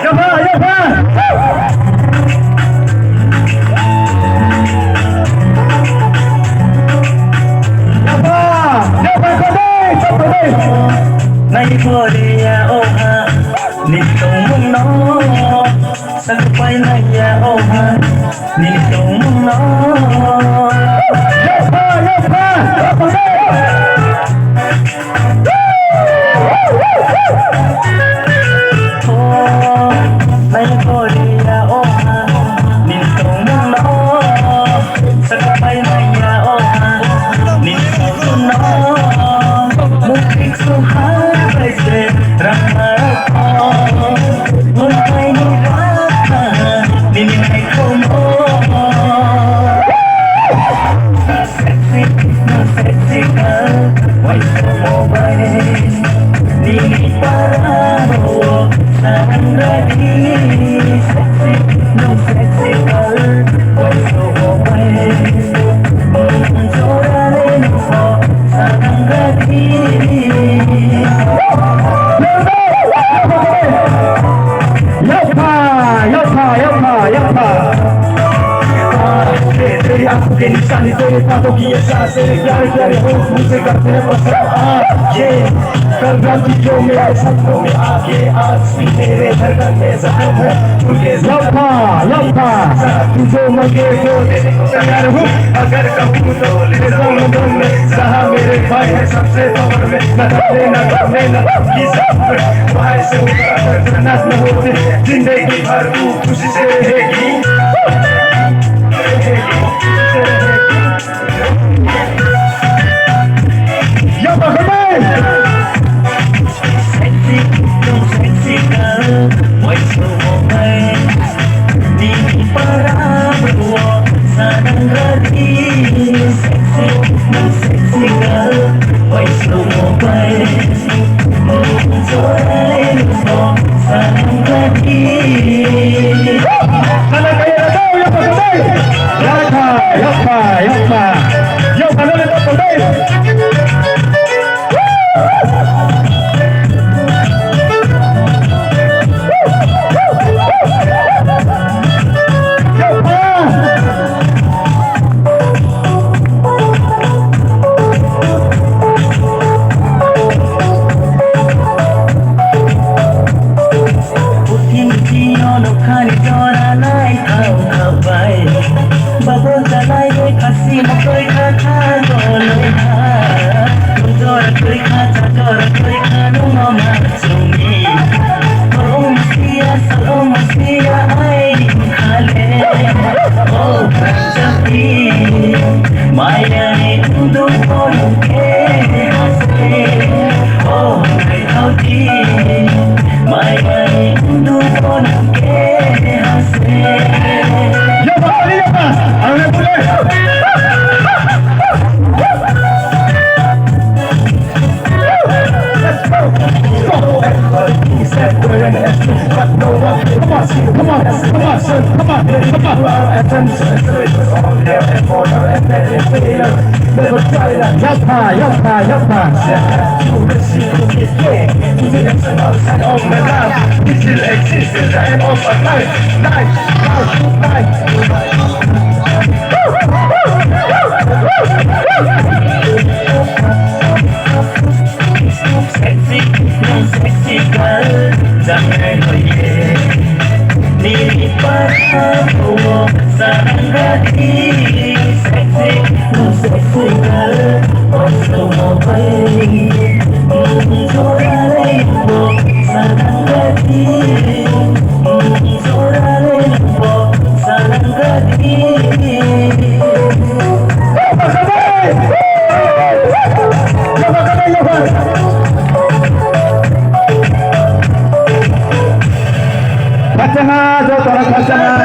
Yapa, yapa. Yapa, yapa today, today. Nay phơi ya ô ha, nít tông mông nó, sắc bay nay ya ô ha, nít tông mông nó. Yapa, yapa, yapa today. Nay phơi ya ô ha, nít tông mông nó, sắc bay nay ya ô ha, nít tông mông nó. Mukik suhar baise ramara mun kai ni rakha nini nai komo sexy no sexy girl why so mobile nini paramo sarangadi sexy no sexy girl why so mobile mun chorale no sarangadi तेरी आंखों के निशानी तेरे बातों की ये सांस तेरे प्यारे प्यारे होठ मुझे करते हैं पसंद ये कल रात जो मेरे सपनों में आके आज भी तेरे धड़कन में जख्म है तुझे लम्हा लम्हा तू जो मंगे वो देने को तैयार हूँ अगर कहूँ तो ले जाऊँ दिल में जहाँ मेरे भाई है सबसे पावर में न करने न करने न की सफर भाई से ऊपर न होते जिंदगी भर तू खुशी से रहेगी Yapa, come on! sexy no sexy girl why so mobile nini paramo sarangadi sexy no sexy girl why so mobile chorale no sarangadi Sana kayo na daw, yapa, come on! Yapa, yapa, yapa! Yapa, na rin ako, sexy no sexy girl jangan hoye nini paramo sarangadi sexy no sexy girl why so mobile chorale no sarangadi chorale no sarangadi Khachana, jo tora khachana.